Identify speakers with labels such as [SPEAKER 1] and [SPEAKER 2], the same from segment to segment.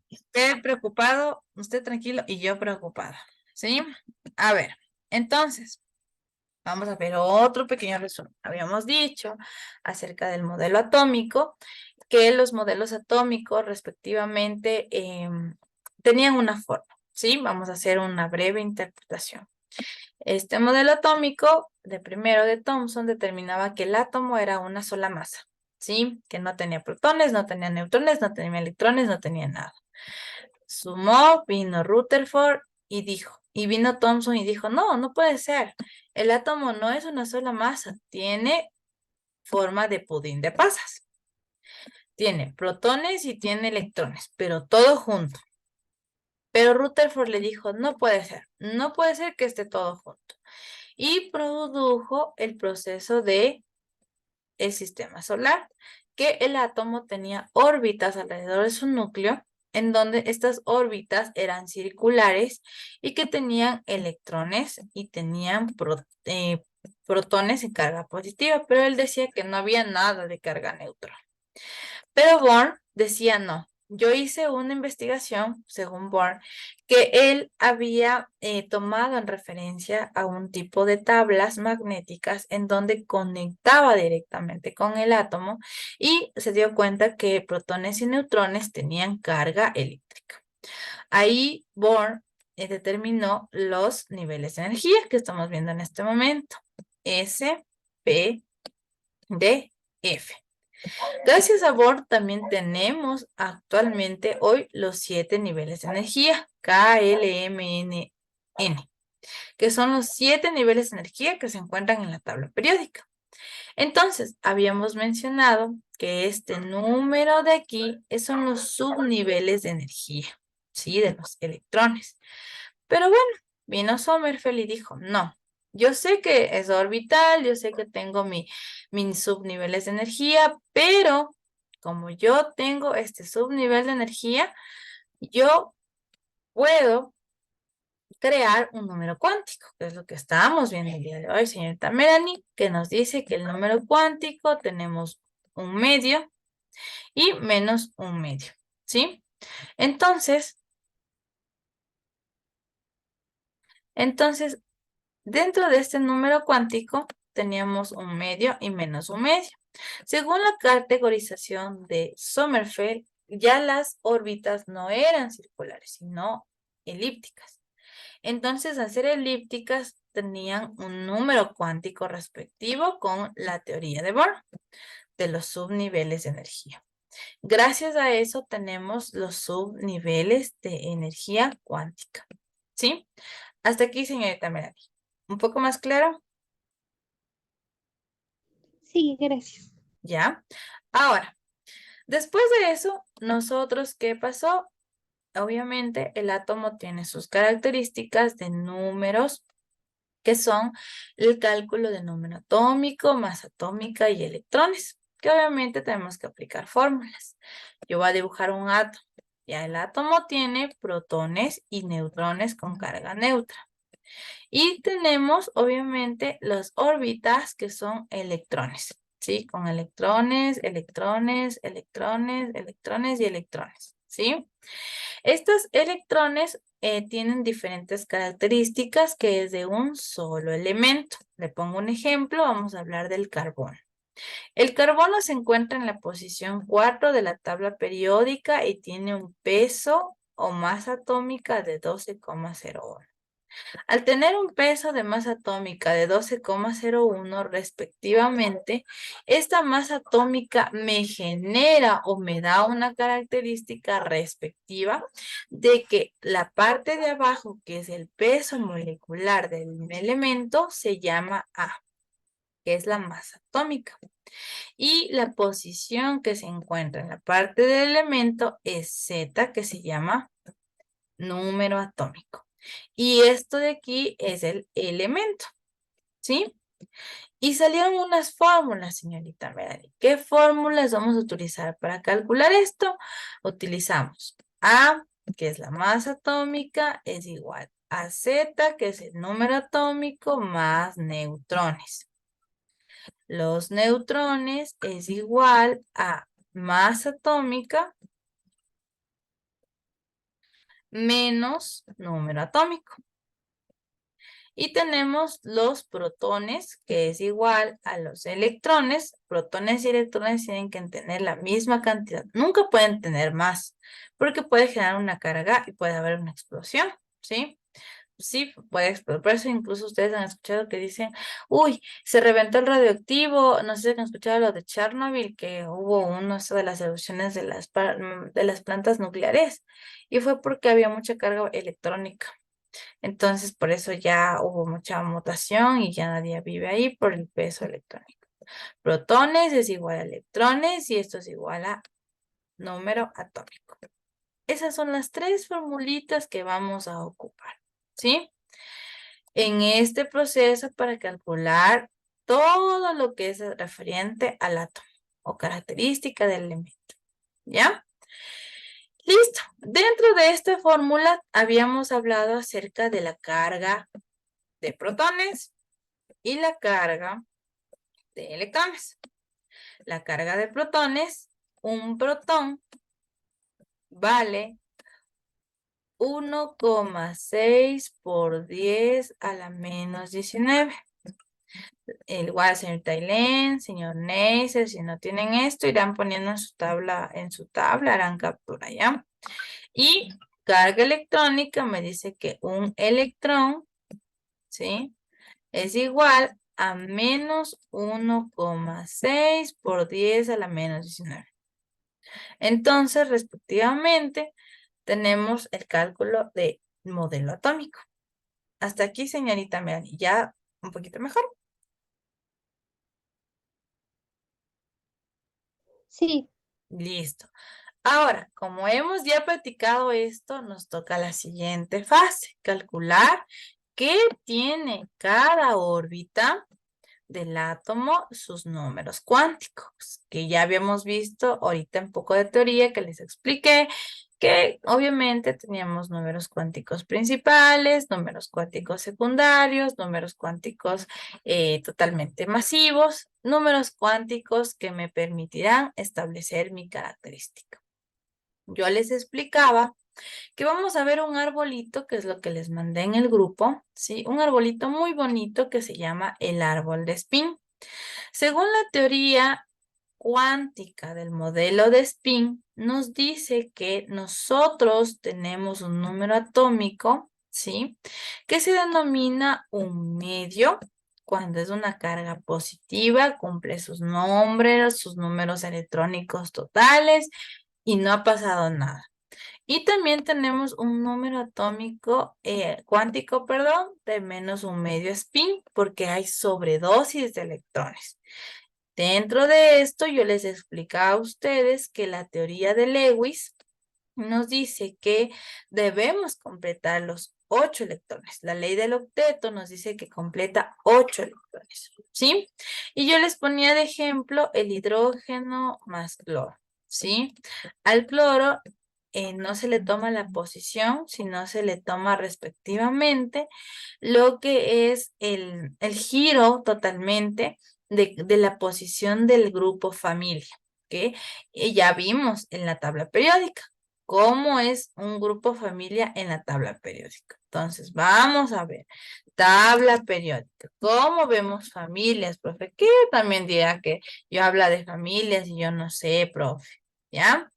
[SPEAKER 1] Usted preocupado, usted tranquilo y yo preocupada. ¿Sí? A ver, entonces, vamos a ver otro pequeño resumen. Habíamos dicho acerca del modelo atómico, que los modelos atómicos respectivamente tenían una forma. ¿Sí? Vamos a hacer una breve interpretación. Este modelo atómico de primero de Thomson determinaba que el átomo era una sola masa, ¿sí? Que no tenía protones, no tenía neutrones, no tenía electrones, no tenía nada. Sumó, vino Rutherford y vino Thomson y dijo, no, no puede ser. El átomo no es una sola masa, tiene forma de pudín de pasas. Tiene protones y tiene electrones, pero todo junto. Pero Rutherford le dijo, no puede ser, no puede ser que esté todo junto. Y produjo el proceso de el sistema solar, que el átomo tenía órbitas alrededor de su núcleo, en donde estas órbitas eran circulares y que tenían electrones y tenían protones en carga positiva, pero él decía que no había nada de carga neutra. Pero Born decía no. Yo hice una investigación, según Born, que él había tomado en referencia a un tipo de tablas magnéticas en donde conectaba directamente con el átomo y se dio cuenta que protones y neutrones tenían carga eléctrica. Ahí Born determinó los niveles de energía que estamos viendo en este momento. S, P, D, F. Gracias a Born también tenemos actualmente hoy los 7 niveles de energía, K, L, M, N, que son los 7 niveles de energía que se encuentran en la tabla periódica. Entonces, habíamos mencionado que este número de aquí son los subniveles de energía, ¿sí? De los electrones. Pero bueno, vino Sommerfeld y dijo, no, yo sé que es orbital, yo sé que tengo mis subniveles de energía, pero como yo tengo este subnivel de energía, yo puedo crear un número cuántico, que es lo que estábamos viendo el día de hoy, señorita Melanie, que nos dice que el número cuántico tenemos un medio y menos un medio, ¿sí? Entonces, entonces, dentro de este número cuántico teníamos un medio y menos un medio. Según la categorización de Sommerfeld, ya las órbitas no eran circulares, sino elípticas. Entonces, al ser elípticas, tenían un número cuántico respectivo con la teoría de Bohr de los subniveles de energía. Gracias a eso tenemos los subniveles de energía cuántica. ¿Sí? Hasta aquí, señorita Melanie. ¿Un poco más claro?
[SPEAKER 2] Sí, gracias.
[SPEAKER 1] ¿Ya? Ahora, después de eso, nosotros, ¿qué pasó? Obviamente, el átomo tiene sus características de números, que son el cálculo de número atómico, masa atómica y electrones, que obviamente tenemos que aplicar fórmulas. Yo voy a dibujar un átomo. Ya el átomo tiene protones y neutrones con carga neutra. Y tenemos, obviamente, las órbitas que son electrones, ¿sí? Con electrones, electrones, electrones, electrones y electrones, ¿sí? Estos electrones tienen diferentes características que es de un solo elemento. Le pongo un ejemplo, vamos a hablar del carbono. El carbono se encuentra en la posición 4 de la tabla periódica y tiene un peso o masa atómica de 12,01. Al tener un peso de masa atómica de 12,01 respectivamente, esta masa atómica me genera o me da una característica respectiva de que la parte de abajo, que es el peso molecular del elemento, se llama A, que es la masa atómica. Y la posición que se encuentra en la parte del elemento es Z, que se llama número atómico. Y esto de aquí es el elemento, ¿sí? Y salieron unas fórmulas, señorita Melanie. ¿Qué fórmulas vamos a utilizar para calcular esto? Utilizamos A, que es la masa atómica, es igual a Z, que es el número atómico, más neutrones. Los neutrones es igual a masa atómica menos número atómico. Y tenemos los protones, que es igual a los electrones. Protones y electrones tienen que tener la misma cantidad. Nunca pueden tener más, porque puede generar una carga y puede haber una explosión, ¿sí? Sí, puede explotar. Por eso incluso ustedes han escuchado que dicen, uy, se reventó el radioactivo. No sé si han escuchado lo de Chernobyl, que hubo una de las erupciones de las plantas nucleares. Y fue porque había mucha carga electrónica. Entonces, por eso ya hubo mucha mutación y ya nadie vive ahí por el peso electrónico. Protones es igual a electrones y esto es igual a número atómico. Esas son las tres formulitas que vamos a ocupar, ¿sí? En este proceso para calcular todo lo que es referente al átomo o característica del elemento, ¿ya? Listo. Dentro de esta fórmula habíamos hablado acerca de la carga de protones y la carga de electrones. La carga de protones, un protón vale 1,6 por 10 a la menos 19. Igual, señor Tailén, señor Neisser, si no tienen esto, irán poniendo en su tabla, harán captura, ¿ya? Y carga electrónica me dice que un electrón, ¿sí? Es igual a menos 1,6 por 10 a la menos 19. Entonces, respectivamente, tenemos el cálculo de modelo atómico. Hasta aquí, señorita Melanie, ya un poquito mejor.
[SPEAKER 2] Sí,
[SPEAKER 1] Listo. Ahora, como hemos ya practicado esto, nos toca la siguiente fase, calcular qué tiene cada órbita del átomo, sus números cuánticos, que ya habíamos visto ahorita un poco de teoría que les expliqué, que obviamente teníamos números cuánticos principales, números cuánticos secundarios, números cuánticos totalmente masivos, números cuánticos que me permitirán establecer mi característica. Yo les explicaba que vamos a ver un arbolito, que es lo que les mandé en el grupo, ¿sí? Un arbolito muy bonito que se llama el árbol de spin. Según la teoría cuántica del modelo de spin, nos dice que nosotros tenemos un número atómico, ¿sí? Que se denomina un medio. Cuando es una carga positiva, cumple sus nombres, sus números electrónicos totales y no ha pasado nada. Y también tenemos un número atómico, cuántico, perdón, de menos un medio spin, porque hay sobredosis de electrones. Dentro de esto, yo les explicaba a ustedes que la teoría de Lewis nos dice que debemos completar los 8 electrones. La ley del octeto nos dice que completa 8 electrones, ¿sí? Y yo les ponía de ejemplo el hidrógeno más cloro, ¿sí? Al cloro no se le toma la posición, sino se le toma respectivamente lo que es el giro totalmente de la posición del grupo familia, que ya vimos en la tabla periódica cómo es un grupo familia en la tabla periódica. Entonces, vamos a ver, tabla periódica. ¿Cómo vemos familias, profe? Que también dirá que yo habla de familias y yo no sé, profe, ¿ya?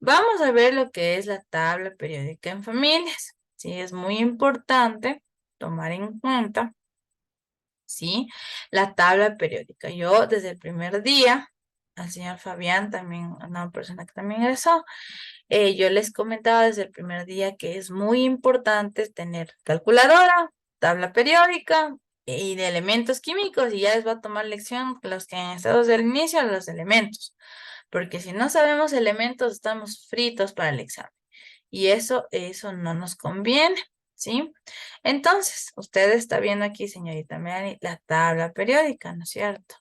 [SPEAKER 1] Vamos a ver lo que es la tabla periódica en familias. Sí, es muy importante tomar en cuenta, ¿sí? La tabla periódica. Yo desde el primer día, al señor Fabián también, una persona que también ingresó, yo les comentaba desde el primer día que es muy importante tener calculadora, tabla periódica y de elementos químicos y ya les va a tomar lección los que han estado desde el inicio, los elementos, porque si no sabemos elementos estamos fritos para el examen y eso no nos conviene, ¿sí? Entonces, usted está viendo aquí, señorita Melanie, la tabla periódica, ¿no es cierto?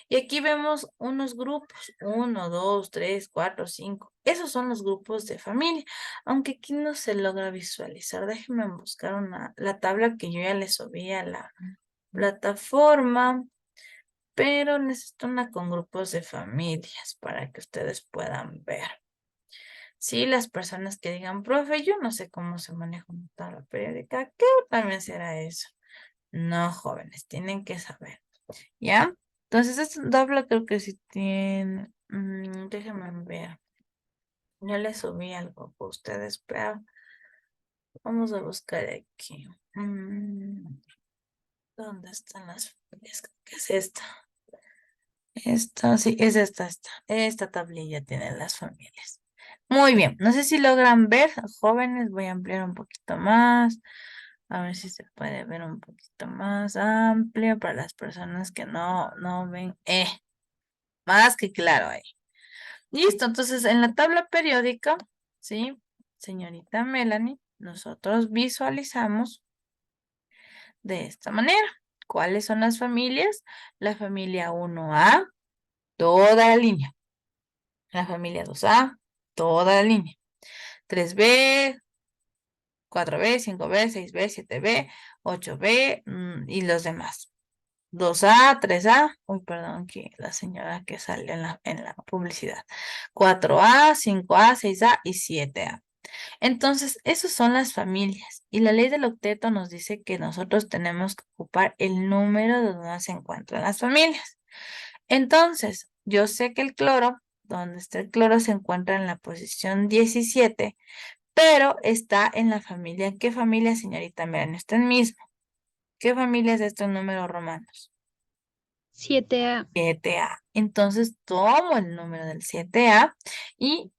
[SPEAKER 1] Y aquí vemos unos grupos, 1, 2, 3, 4, 5. Esos son los grupos de familia, aunque aquí no se logra visualizar. Déjenme buscar la tabla que yo ya le subí a la plataforma, pero necesito una con grupos de familias para que ustedes puedan ver. Sí, las personas que digan, profe, yo no sé cómo se maneja una tabla periódica, ¿qué también será eso? No, jóvenes, tienen que saber, ¿ya? Entonces, esta tabla creo que sí tiene, déjenme ver, yo le subí algo para ustedes, pero vamos a buscar aquí. ¿Dónde están las familias? ¿Qué es esta? Esta, sí, es esta. Esta tablilla tiene las familias. Muy bien, no sé si logran ver, jóvenes, voy a ampliar un poquito más, a ver si se puede ver un poquito más amplio para las personas que no ven. Más que claro ahí. Listo, entonces en la tabla periódica, ¿sí? Señorita Melanie, nosotros visualizamos de esta manera. ¿Cuáles son las familias? La familia 1A, toda la línea. La familia 2A, toda la línea. 3B, 4B, 5B, 6B, 7B, 8B y los demás. 2A, 3A, uy, perdón, que la señora que sale en la publicidad. 4A, 5A, 6A y 7A. Entonces, esas son las familias. Y la ley del octeto nos dice que nosotros tenemos que ocupar el número de donde se encuentran las familias. Entonces, yo sé que el cloro, donde está el cloro, se encuentra en la posición 17, pero está en la familia. ¿Qué familia, señorita? Miren, está en mismo. ¿Qué familia es estos números romanos?
[SPEAKER 2] 7A.
[SPEAKER 1] 7A. Entonces, tomo el número del 7A y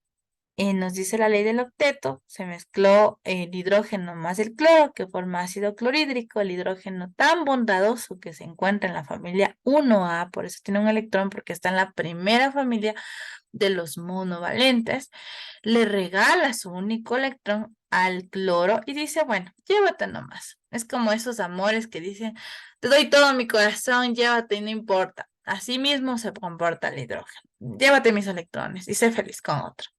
[SPEAKER 1] nos dice la ley del octeto, se mezcló el hidrógeno más el cloro que forma ácido clorhídrico, el hidrógeno tan bondadoso que se encuentra en la familia 1A, por eso tiene un electrón porque está en la primera familia de los monovalentes, le regala su único electrón al cloro y dice, bueno, llévate nomás. Es como esos amores que dicen, te doy todo mi corazón, llévate y no importa. Así mismo se comporta el hidrógeno. Llévate mis electrones y sé feliz con otro.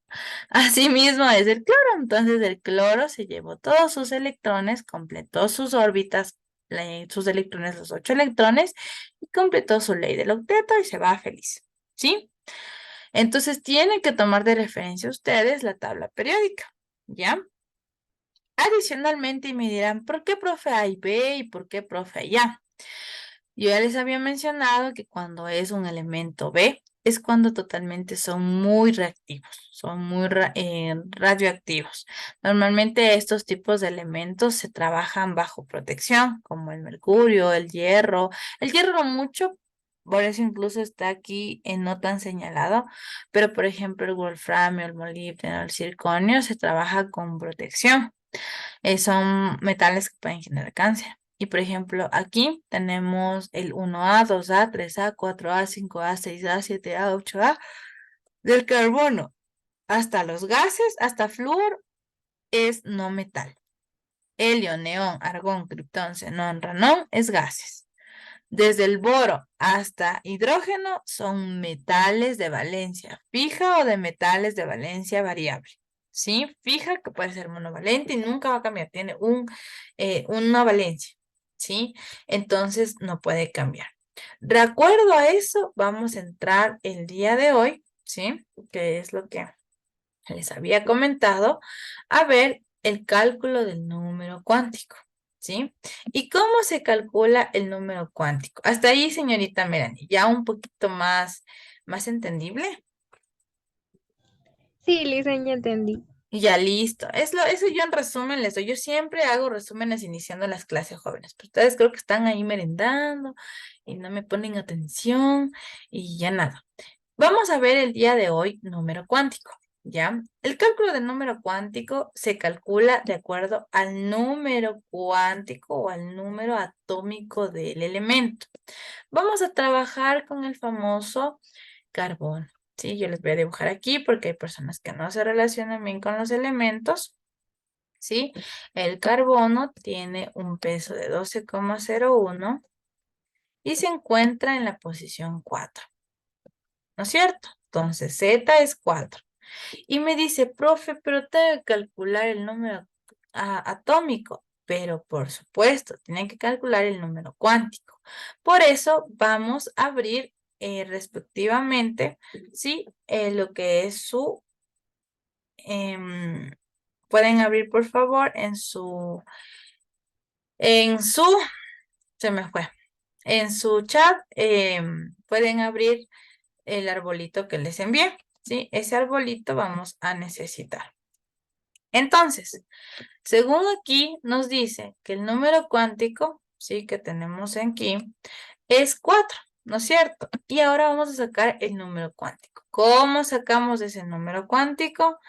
[SPEAKER 1] Así mismo es el cloro. Entonces el cloro se llevó todos sus electrones, completó sus órbitas, sus electrones, los 8 electrones, y completó su ley del octeto y se va feliz. ¿Sí? Entonces tienen que tomar de referencia ustedes la tabla periódica, ¿ya? Adicionalmente, y me dirán, ¿por qué profe A y B y por qué profe A y A? Yo ya les había mencionado que cuando es un elemento B, es cuando totalmente son muy reactivos, son muy radioactivos. Normalmente estos tipos de elementos se trabajan bajo protección, como el mercurio, el hierro. El hierro no mucho, por eso incluso está aquí en no tan señalado, pero por ejemplo el wolframio, el molibdeno, el circonio se trabaja con protección. Son metales que pueden generar cáncer. Y por ejemplo, aquí tenemos el 1A, 2A, 3A, 4A, 5A, 6A, 7A, 8A del carbono. Hasta los gases, hasta flúor es no metal. Helio, neón, argón, criptón, xenón, ranón es gases. Desde el boro hasta hidrógeno son metales de valencia fija o de metales de valencia variable. ¿Sí? Fija que puede ser monovalente y nunca va a cambiar. Tiene una valencia. ¿Sí? Entonces no puede cambiar. De acuerdo a eso, vamos a entrar el día de hoy, ¿sí? Que es lo que les había comentado, a ver el cálculo del número cuántico, ¿sí? ¿Y cómo se calcula el número cuántico? Hasta ahí, señorita Melanie, ya un poquito más entendible.
[SPEAKER 2] Sí, Lisa, ya entendí.
[SPEAKER 1] Y ya listo. Eso yo en resumen les doy. Yo siempre hago resúmenes iniciando las clases jóvenes, pero ustedes creo que están ahí merendando y no me ponen atención y ya nada. Vamos a ver el día de hoy número cuántico, ¿ya? El cálculo del número cuántico se calcula de acuerdo al número cuántico o al número atómico del elemento. Vamos a trabajar con el famoso carbón, ¿sí? Yo les voy a dibujar aquí porque hay personas que no se relacionan bien con los elementos, ¿sí? El carbono tiene un peso de 12,01 y se encuentra en la posición 4. ¿No es cierto? Entonces, Z es 4. Y me dice, profe, pero tengo que calcular el número atómico. Pero por supuesto, tiene que calcular el número cuántico. Por eso vamos a abrir respectivamente, ¿sí? Lo que es su pueden abrir por favor en su, se me fue, en su chat, pueden abrir el arbolito que les envié, ¿sí? Ese arbolito vamos a necesitar. Entonces, según aquí nos dice que el número cuántico, ¿sí? Que tenemos aquí, es 4, ¿no es cierto? Y ahora vamos a sacar el número cuántico. ¿Cómo sacamos ese número cuántico?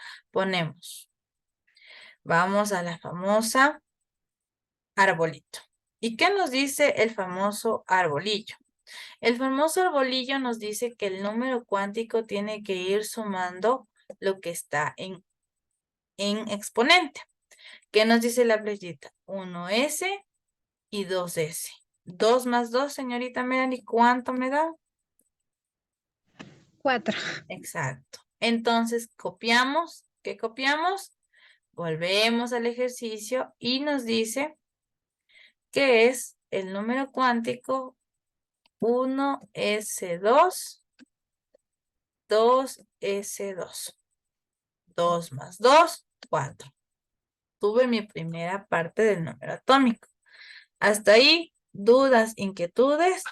[SPEAKER 1] Vamos a la famosa arbolito. ¿Y qué nos dice el famoso arbolillo? El famoso arbolillo nos dice que el número cuántico tiene que ir sumando lo que está en exponente. ¿Qué nos dice la flechita? 1S y 2S. 2 más 2, señorita Melanie, ¿cuánto me da?
[SPEAKER 2] 4.
[SPEAKER 1] Exacto. Entonces, copiamos. ¿Qué copiamos? Volvemos al ejercicio y nos dice que es el número cuántico 1S2, 2S2. 2 más 2, 4. Tuve mi primera parte del número atómico. Hasta ahí, dudas, inquietudes.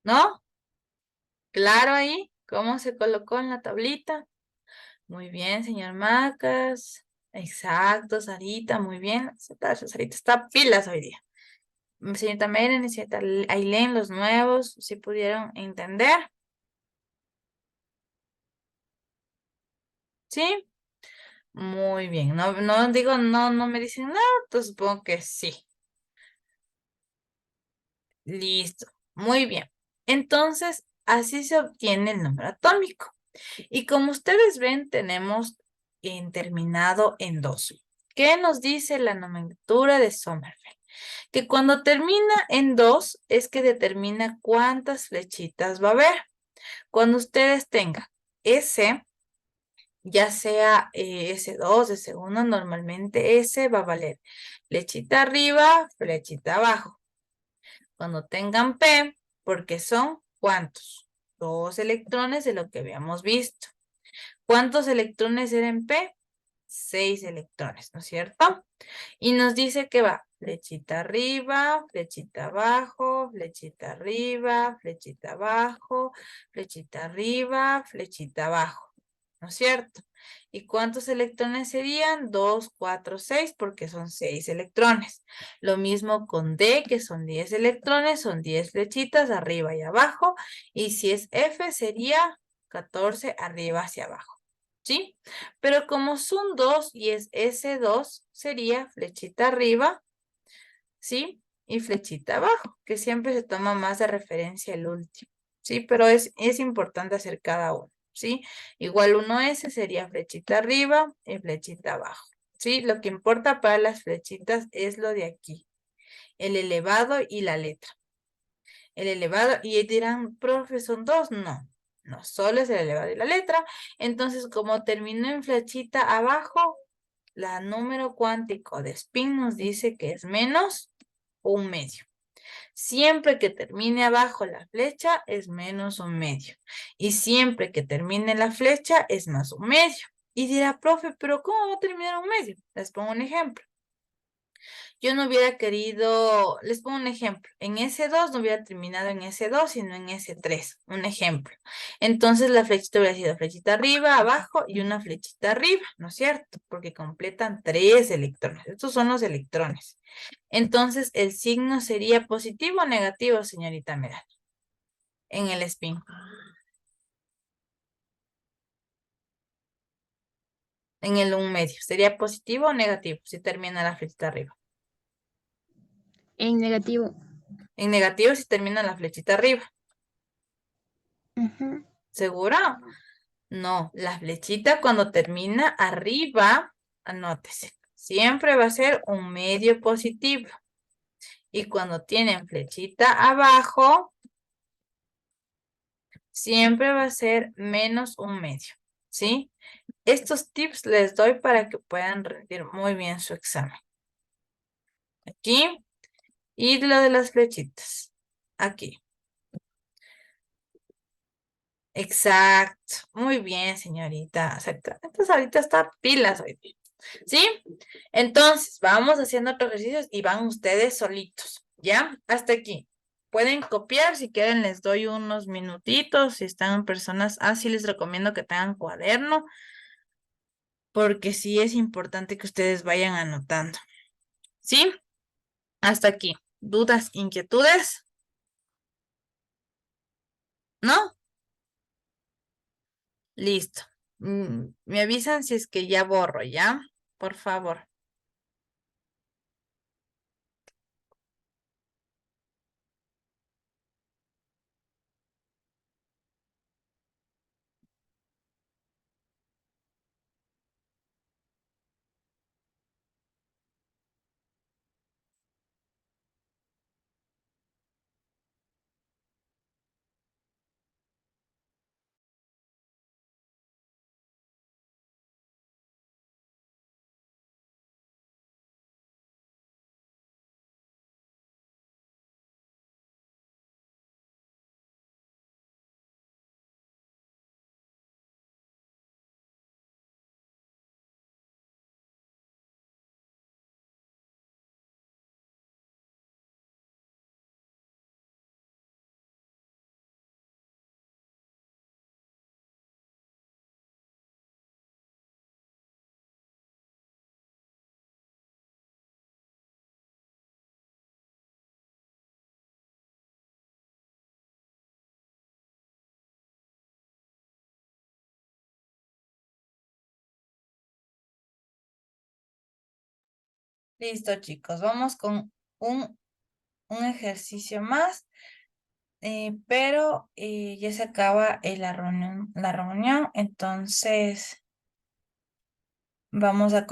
[SPEAKER 1] ¿No? Claro ahí, ¿cómo se colocó en la tablita? Muy bien, señor Macas. Exacto, Sarita, muy bien. Sarita está pilas hoy día. Señorita Meren y señorita Ailén, los nuevos, si pudieron entender. ¿Sí? Muy bien. No, no digo, no, no me dicen nada, entonces supongo que sí. Listo. Muy bien. Entonces, así se obtiene el número atómico. Y como ustedes ven, tenemos terminado en 2. ¿Qué nos dice la nomenclatura de Sommerfeld? Que cuando termina en 2 es que determina cuántas flechitas va a haber. Cuando ustedes tengan S, ya sea S2, S1, normalmente S va a valer flechita arriba, flechita abajo. Cuando tengan P, porque son ¿cuántos? 2 electrones de lo que habíamos visto. ¿Cuántos electrones eran P? 6 electrones, ¿no es cierto? Y nos dice que va flechita arriba, flechita abajo, flechita arriba, flechita abajo, flechita arriba, flechita abajo, ¿no es cierto? ¿Y cuántos electrones serían? 2, 4, 6, porque son 6 electrones. Lo mismo con D, que son 10 electrones, son 10 flechitas arriba y abajo. Y si es F, sería 14 arriba hacia abajo. ¿Sí? Pero como son 2 y es S2, sería flechita arriba, ¿sí? Y flechita abajo, que siempre se toma más de referencia el último, ¿sí? Pero es importante hacer cada uno, ¿sí? Igual 1S sería flechita arriba y flechita abajo, ¿sí? Lo que importa para las flechitas es lo de aquí, el elevado y la letra. El elevado, y dirán, profe, ¿son 2? No, no, solo es el elevado y la letra. Entonces, como terminó en flechita abajo, la número cuántico de spin nos dice que es menos 1/2. Siempre que termine abajo la flecha es menos 1/2. Y siempre que termine la flecha es más 1/2. Y dirá, profe, ¿pero cómo va a terminar 1/2? Les pongo un ejemplo. Yo no hubiera querido, les pongo un ejemplo, en S2 no hubiera terminado en S2, sino en S3, un ejemplo. Entonces la flechita hubiera sido flechita arriba, abajo y una flechita arriba, ¿no es cierto? Porque completan 3 electrones. Estos son los electrones. Entonces el signo sería positivo o negativo, señorita Meral, en el spin. En el 1/2. ¿Sería positivo o negativo si termina la flechita arriba?
[SPEAKER 2] En negativo.
[SPEAKER 1] En negativo si termina la flechita arriba.
[SPEAKER 2] Ujú.
[SPEAKER 1] ¿Segura? No, la flechita cuando termina arriba, anótese, siempre va a ser un medio positivo. Y cuando tienen flechita abajo, siempre va a ser menos un medio, ¿sí? Estos tips les doy para que puedan rendir muy bien su examen. Aquí. Y lo de las flechitas. Aquí. Exacto. Muy bien, señorita. Exacto. Entonces ahorita está pilas hoy día. ¿Sí? Entonces, vamos haciendo otros ejercicios y van ustedes solitos. ¿Ya? Hasta aquí. Pueden copiar, si quieren les doy unos minutitos. Si están en personas así, les recomiendo que tengan cuaderno, porque sí es importante que ustedes vayan anotando. ¿Sí? Hasta aquí. ¿Dudas, inquietudes? ¿No? Listo. Me avisan si es que ya borro, ¿ya? Por favor. Listo, chicos. Vamos con un ejercicio más, pero ya se acaba la reunión, entonces vamos a